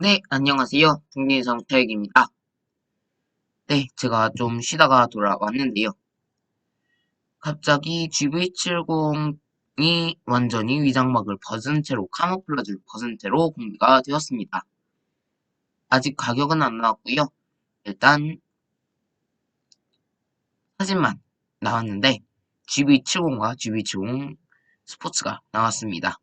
네, 안녕하세요. 국민성 태익입니다. 네, 제가 좀 쉬다가 돌아왔는데요. 갑자기 GV70이 완전히 위장막을 벗은 채로, 카모플라주를 벗은 채로 공개가 되었습니다. 아직 가격은 안 나왔고요. 일단 사진만 나왔는데 GV70과 GV70 스포츠가 나왔습니다.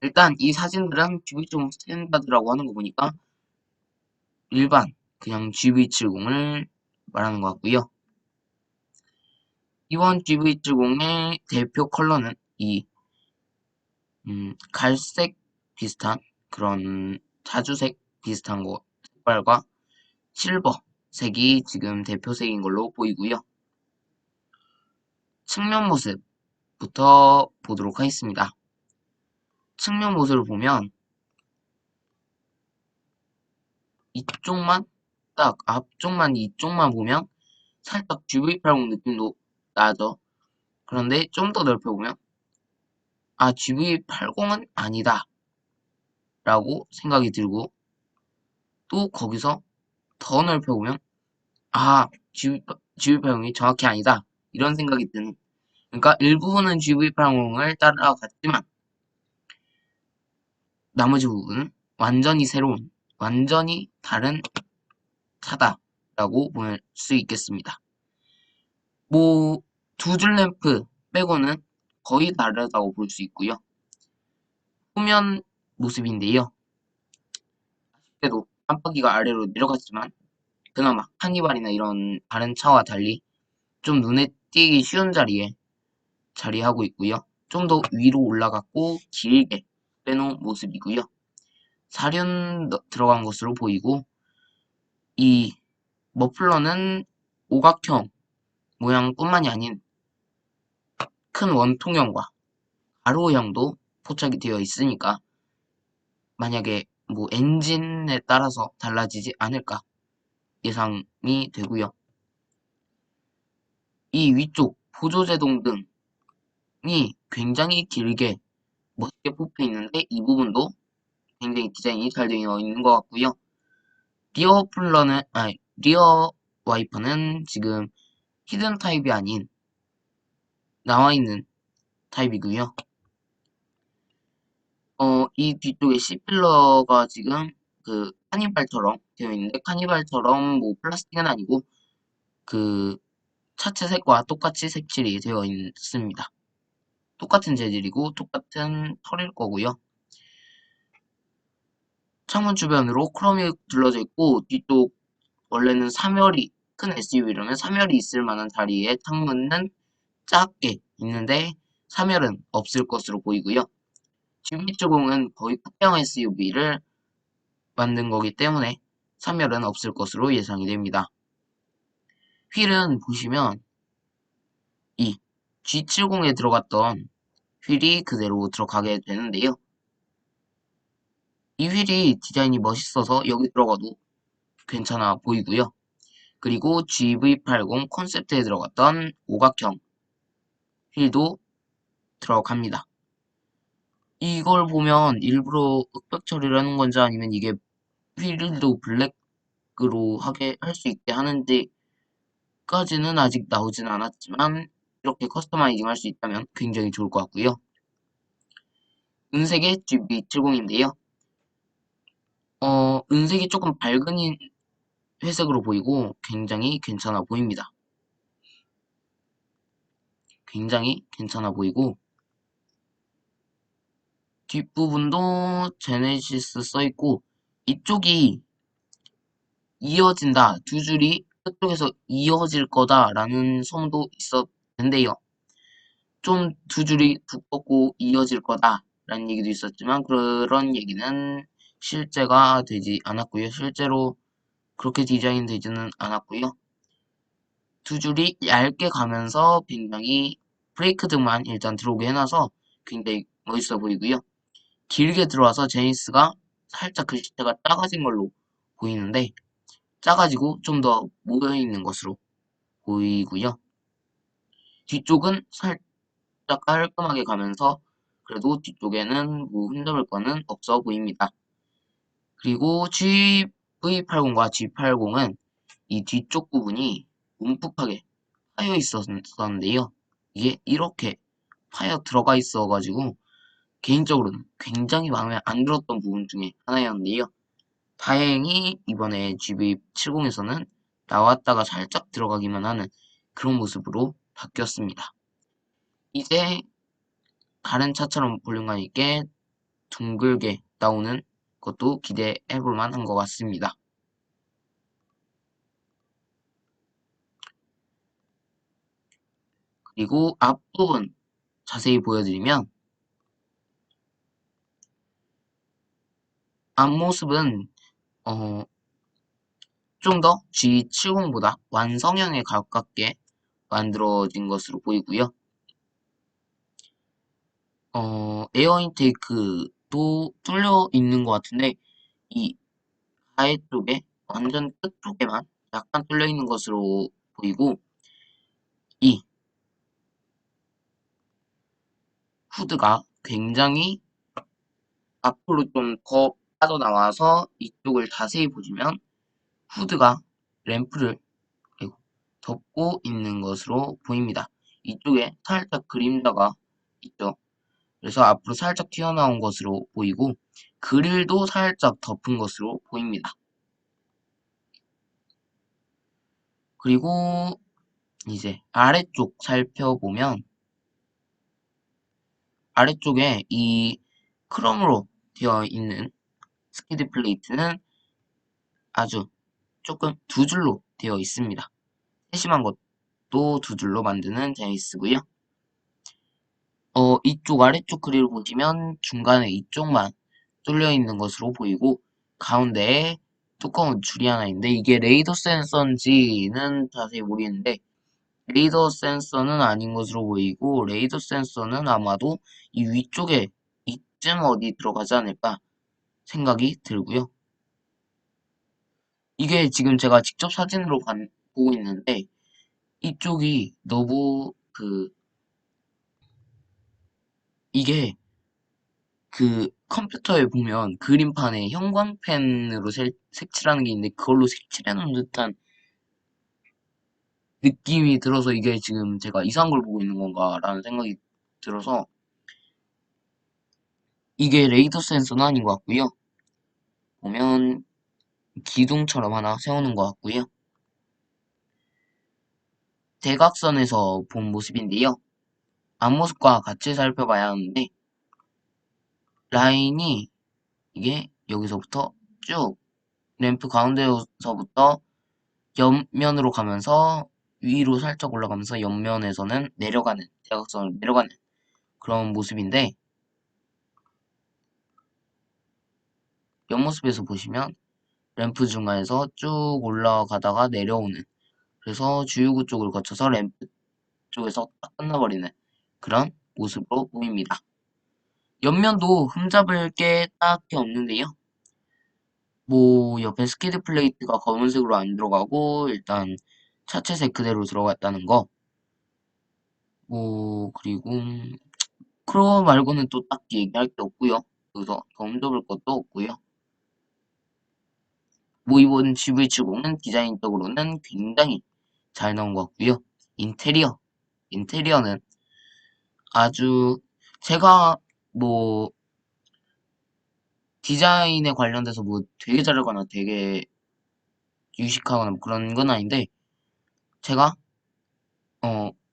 일단 이 사진들은 GV70 스탠다드라고 하는 거 보니까 일반 그냥 GV70을 말하는 것 같고요. 이번 GV70의 대표 컬러는 이 갈색 비슷한 그런 자주색 비슷한 거 색깔과 실버 색이 지금 대표색인 걸로 보이고요. 측면 모습부터 보도록 하겠습니다. 측면 모습을 보면 이쪽만 딱 앞쪽만 이쪽만 보면 살짝 GV80 느낌도 나죠. 그런데 좀 더 넓혀보면 GV80은 아니다 라고 생각이 들고 또 거기서 더 넓혀보면 GV80이 정확히 아니다 이런 생각이 드는, 그러니까 일부분은 GV80을 따라갔지만 나머지 부분은 완전히 새로운 완전히 다른 차다라고 볼 수 있겠습니다. 뭐 두 줄 램프 빼고는 거의 다르다고 볼 수 있고요. 후면 모습인데요. 아쉽게도 깜빡이가 아래로 내려갔지만 그나마 카니발이나 이런 다른 차와 달리 좀 눈에 띄기 쉬운 자리에 자리하고 있고요. 좀 더 위로 올라갔고 길게 빼놓은 모습이고요. 사륜 들어간 것으로 보이고 이 머플러는 오각형 모양뿐만이 아닌 큰 원통형과 가로형도 포착이 되어 있으니까 만약에 뭐 엔진에 따라서 달라지지 않을까 예상이 되고요. 이 위쪽 보조제동 등이 굉장히 길게 멋있게 뽑혀 있는데 이 부분도 굉장히 디자인이 잘 되어 있는 것 같고요. 리어 와이퍼는 지금 히든 타입이 아닌 나와 있는 타입이고요. 이 뒤쪽에 C필러가 지금 그 카니발처럼 되어 있는데 카니발처럼 뭐 플라스틱은 아니고 그 차체 색과 똑같이 색칠이 되어 있습니다. 똑같은 재질이고 똑같은 털일 거고요. 창문 주변으로 크롬이 둘러져 있고 뒤쪽 원래는 3열이 큰 SUV라면 3열이 있을 만한 자리에 창문은 작게 있는데 3열은 없을 것으로 보이고요. GV70은 거의 급형 SUV를 만든 거기 때문에 3열은 없을 것으로 예상이 됩니다. 휠은 보시면 이 G70에 들어갔던 휠이 그대로 들어가게 되는데요. 이 휠이 디자인이 멋있어서 여기 들어가도 괜찮아 보이고요. 그리고 GV80 콘셉트에 들어갔던 오각형 휠도 들어갑니다. 이걸 보면 일부러 흑백 처리를 하는 건지 아니면 이게 휠도 블랙으로 하게 할 수 있게 하는지까지는 아직 나오진 않았지만 이렇게 커스터마이징 할 수 있다면 굉장히 좋을 것 같고요. 은색의 GV70인데요. 은색이 조금 밝은 회색으로 보이고 굉장히 괜찮아 보입니다. 굉장히 괜찮아 보이고 뒷부분도 제네시스 써있고 이쪽이 이어진다. 두 줄이 끝쪽에서 이어질 거다라는 소문도 있었는데요. 좀 두 줄이 두껍고 이어질 거다라는 얘기도 있었지만 그런 얘기는 실제가 되지 않았고요. 실제로 그렇게 디자인 되지는 않았고요. 두 줄이 얇게 가면서 굉장히 브레이크 등만 일단 들어오게 해놔서 굉장히 멋있어 보이고요. 길게 들어와서 제니스가 살짝 글씨체가 작아진 걸로 보이는데 작아지고 좀 더 모여있는 것으로 보이고요. 뒤쪽은 살짝 깔끔하게 가면서 그래도 뒤쪽에는 뭐 흠잡을 거는 없어 보입니다. 그리고 GV80과 G80은 이 뒤쪽 부분이 움푹하게 파여 있었는데요. 이게 이렇게 파여 들어가 있어가지고 개인적으로는 굉장히 마음에 안 들었던 부분 중에 하나였는데요. 다행히 이번에 GV70에서는 나왔다가 살짝 들어가기만 하는 그런 모습으로 바뀌었습니다. 이제 다른 차처럼 볼륨감 있게 둥글게 나오는 것도 기대해 볼 만한 것 같습니다. 그리고 앞부분 자세히 보여드리면 앞모습은 좀 더 G70보다 완성형에 가깝게 만들어진 것으로 보이고요. 에어 인테이크도 뚫려 있는 것 같은데 이 가해 쪽에 완전 끝 쪽에만 약간 뚫려 있는 것으로 보이고 이 후드가 굉장히 앞으로 좀 더 빠져나와서 이쪽을 자세히 보시면 후드가 램프를 덮고 있는 것으로 보입니다. 이쪽에 살짝 그림자가 있죠. 그래서 앞으로 살짝 튀어나온 것으로 보이고 그릴도 살짝 덮은 것으로 보입니다. 그리고 이제 아래쪽 살펴보면 아래쪽에 이 크롬으로 되어 있는 스키드 플레이트는 아주 조금 두 줄로 되어 있습니다. 세심한 것도 두 줄로 만드는 제니스고요. 이쪽 아래쪽 그릴을 보시면 중간에 이쪽만 뚫려 있는 것으로 보이고 가운데에 두꺼운 줄이 하나 있는데 이게 레이더 센서인지는 자세히 모르겠는데 레이더 센서는 아닌 것으로 보이고 레이더 센서는 아마도 이 위쪽에 이쯤 어디 들어가지 않을까 생각이 들고요. 이게 지금 제가 직접 사진으로 보고 있는데 이쪽이 너무 이게 컴퓨터에 보면 그림판에 형광펜으로 색칠하는 게 있는데 그걸로 색칠해놓은 듯한 느낌이 들어서 이게 지금 제가 이상한 걸 보고 있는 건가라는 생각이 들어서 이게 레이더 센서는 아닌 것 같고요. 보면 기둥처럼 하나 세우는 것 같고요. 대각선에서 본 모습인데요. 앞모습과 같이 살펴봐야 하는데 라인이 이게 여기서부터 쭉 램프 가운데서부터 옆면으로 가면서 위로 살짝 올라가면서 옆면에서는 내려가는 대각선으로 내려가는 그런 모습인데 옆모습에서 보시면 램프 중간에서 쭉 올라가다가 내려오는 그래서 주유구 쪽을 거쳐서 램프 쪽에서 딱 끝나버리는 그런 모습으로 보입니다. 옆면도 흠잡을 게 딱히 없는데요. 뭐 옆에 스키드 플레이트가 검은색으로 안 들어가고 일단 차체색 그대로 들어갔다는 거. 뭐 그리고 그거 말고는 또 딱히 얘기할 게 없고요. 여기서 더 흠잡을 것도 없고요. 뭐 이번 GV70은 디자인적으로는 굉장히 잘 나온 것 같고요. 인테리어는 아주 제가 뭐 디자인에 관련돼서 뭐 되게 잘하거나 되게 유식하거나 뭐 그런 건 아닌데 제가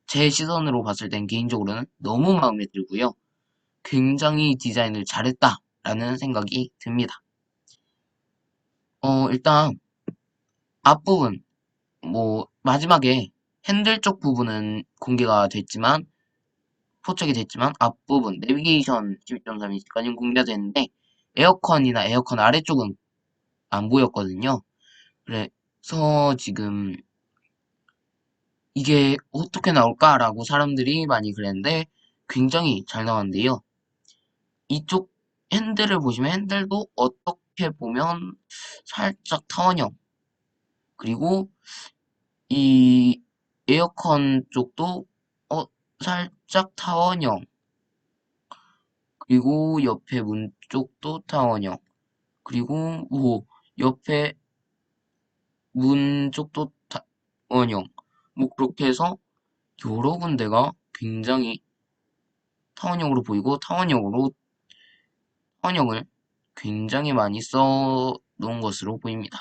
제 시선으로 봤을 땐 개인적으로는 너무 마음에 들고요. 굉장히 디자인을 잘했다라는 생각이 듭니다. 일단 앞부분 뭐 마지막에 핸들 쪽 부분은 공개가 됐지만 포착이 됐지만 앞부분 내비게이션 12.3인치까지는 공개가 됐는데 에어컨이나 에어컨 아래쪽은 안 보였거든요. 그래서 지금 이게 어떻게 나올까라고 사람들이 많이 그랬는데 굉장히 잘 나왔는데요. 이쪽 핸들을 보시면 핸들도 어떻게 보면 살짝 타원형 그리고 이 에어컨 쪽도 살짝 타원형 그리고 옆에 문 쪽도 타원형. 그리고 뭐 옆에 문 쪽도 타원형. 뭐 그렇게 해서 여러 군데가 굉장히 타원형으로 보이고 타원형을 굉장히 많이 써 놓은 것으로 보입니다.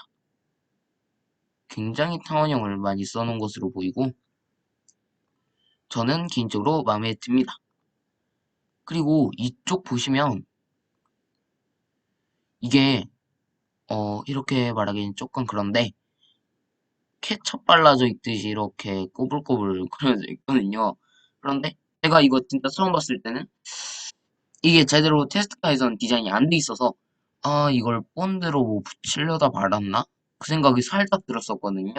굉장히 타원형을 많이 써 놓은 것으로 보이고 저는 개인적으로 마음에 듭니다. 그리고 이쪽 보시면 이게 이렇게 말하기는 조금 그런데 케첩 발라져 있듯이 이렇게 꼬불꼬불 그려져 있거든요. 그런데 제가 이거 진짜 처음 봤을 때는 이게 제대로 테스트카에선 디자인이 안 돼 있어서 이걸 본드로 뭐 붙이려다 말았나? 그 생각이 살짝 들었었거든요.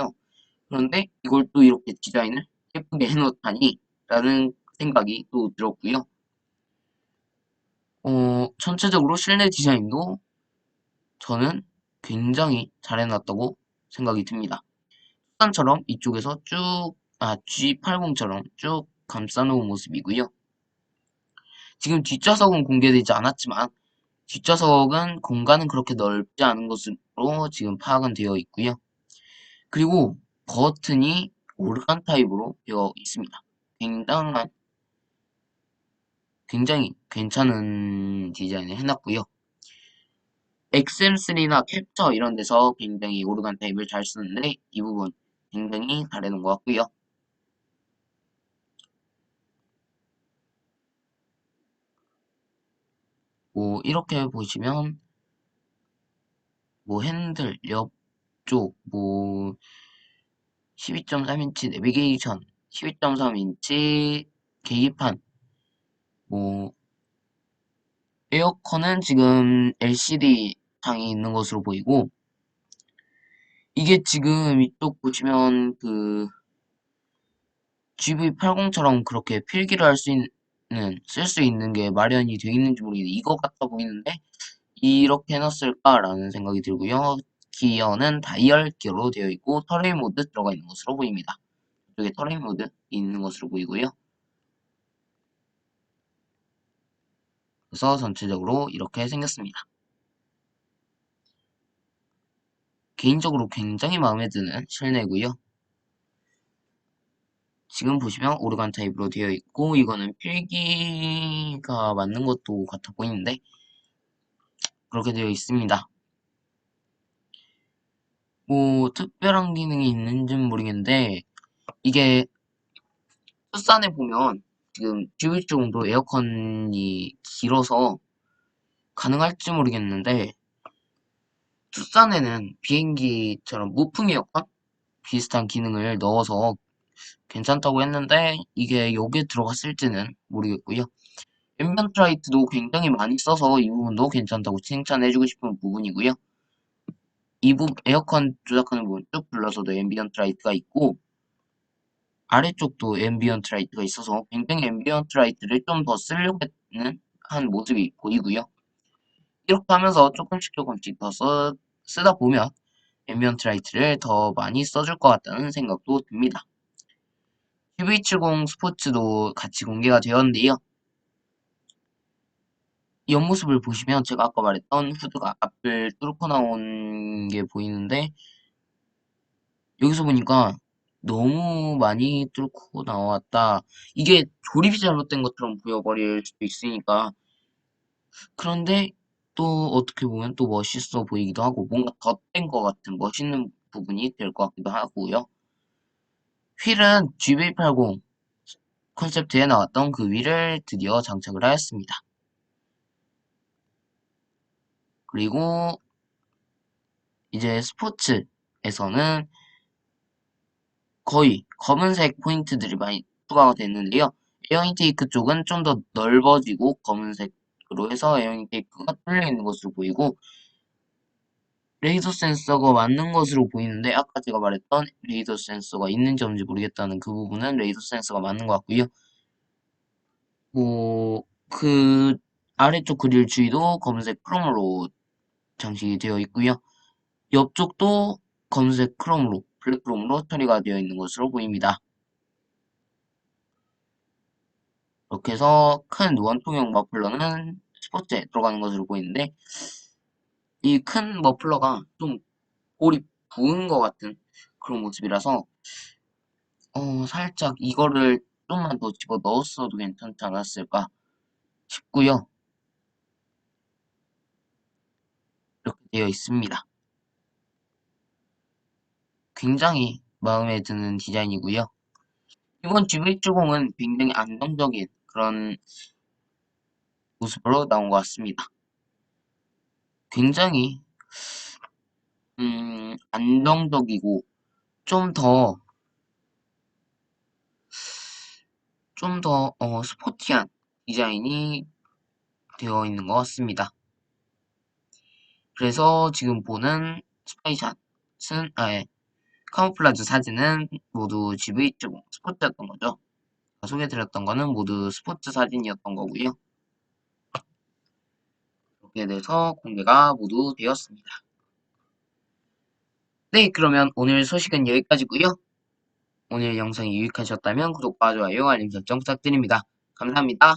그런데 이걸 또 이렇게 디자인을 예쁘게 해놓다니 라는 생각이 또 들었고요. 전체적으로 실내 디자인도 저는 굉장히 잘 해놨다고 생각이 듭니다. 수단처럼 이쪽에서 G80처럼 쭉 감싸놓은 모습이고요. 지금 뒷좌석은 공개되지 않았지만 뒷좌석은 공간은 그렇게 넓지 않은 것으로 지금 파악은 되어 있고요. 그리고 버튼이 오르간 타입으로 되어 있습니다. 굉장히 괜찮은 디자인을 해놨고요. XM3나 캡처 이런 데서 굉장히 오르간 타입을 잘 쓰는데 이 부분 굉장히 잘해놓은 것 같고요. 뭐 이렇게 보시면 뭐 핸들, 옆쪽, 뭐 12.3인치 내비게이션, 12.3인치 계기판, 뭐 에어컨은 지금 LCD 창이 있는 것으로 보이고 이게 지금 이쪽 보시면 그 GV80처럼 그렇게 필기를 할 수 있는 쓸 수 있는 게 마련이 되어 있는지 모르겠는데 이거 같아 보이는데 이렇게 해놨을까라는 생각이 들고요. 기어는 다이얼 기어로 되어 있고 터레인 모드 들어가 있는 것으로 보입니다. 이쪽에 터레인 모드 있는 것으로 보이고요. 그래서 전체적으로 이렇게 생겼습니다. 개인적으로 굉장히 마음에 드는 실내고요. 지금 보시면 오르간 타입으로 되어 있고 이거는 필기가 맞는 것도 같아 보이는데 그렇게 되어 있습니다. 뭐 특별한 기능이 있는지는 모르겠는데 이게 투싼에 보면 지금 GV 정도 에어컨이 길어서 가능할지 모르겠는데 투싼에는 비행기처럼 무풍 에어컨 비슷한 기능을 넣어서 괜찮다고 했는데 이게 여기에 들어갔을지는 모르겠고요. 앰비언트 라이트도 굉장히 많이 써서 이 부분도 괜찮다고 칭찬해주고 싶은 부분이고요. 이 부분 에어컨 조작하는 부분 쭉 불러서도 앰비언트 라이트가 있고 아래쪽도 앰비언트 라이트가 있어서 굉장히 앰비언트 라이트를 좀 더 쓰려고 했는 한 모습이 보이고요. 이렇게 하면서 조금씩 더 쓰다 보면 앰비언트 라이트를 더 많이 써줄 것 같다는 생각도 듭니다. TV70 스포츠도 같이 공개가 되었는데요. 옆모습을 보시면 제가 아까 말했던 후드가 앞을 뚫고 나온 게 보이는데 여기서 보니까 너무 많이 뚫고 나왔다. 이게 조립이 잘못된 것처럼 보여버릴 수도 있으니까 그런데 또 어떻게 보면 또 멋있어 보이기도 하고 뭔가 덧댄 것 같은 멋있는 부분이 될 것 같기도 하고요. 휠은 GV80 콘셉트에 나왔던 그 휠을 드디어 장착을 하였습니다. 그리고 이제 스포츠에서는 거의 검은색 포인트들이 많이 추가가 됐는데요. 에어 인테이크 쪽은 좀 더 넓어지고 검은색으로 해서 에어 인테이크가 뚫려 있는 것으로 보이고 레이더 센서가 맞는 것으로 보이는데 아까 제가 말했던 레이더 센서가 있는지 없는지 모르겠다는 그 부분은 레이더 센서가 맞는 것 같고요. 뭐 그 아래쪽 그릴 주위도 검은색 크롬으로 장식이 되어 있고요. 옆쪽도 검은색 크롬으로 블랙 크롬으로 처리가 되어 있는 것으로 보입니다. 이렇게 해서 큰 원통형 머플러는 스포츠에 들어가는 것으로 보이는데 이 큰 머플러가 좀 볼이 부은 것 같은 그런 모습이라서 살짝 이거를 좀만 더 집어 넣었어도 괜찮지 않았을까 싶고요. 이렇게 되어 있습니다. 굉장히 마음에 드는 디자인이고요. 이번 GV70은 굉장히 안정적인 그런 모습으로 나온 것 같습니다. 굉장히 안정적이고 좀 더 스포티한 디자인이 되어 있는 것 같습니다. 그래서 지금 보는 스파이샷은 카모플라즈 사진은 모두 GV70 스포츠였던 거죠. 소개해드렸던 거는 모두 스포츠 사진이었던 거고요. 이렇게 돼서 공개가 모두 되었습니다. 네, 그러면 오늘 소식은 여기까지고요. 오늘 영상이 유익하셨다면 구독과 좋아요, 알림 설정 부탁드립니다. 감사합니다.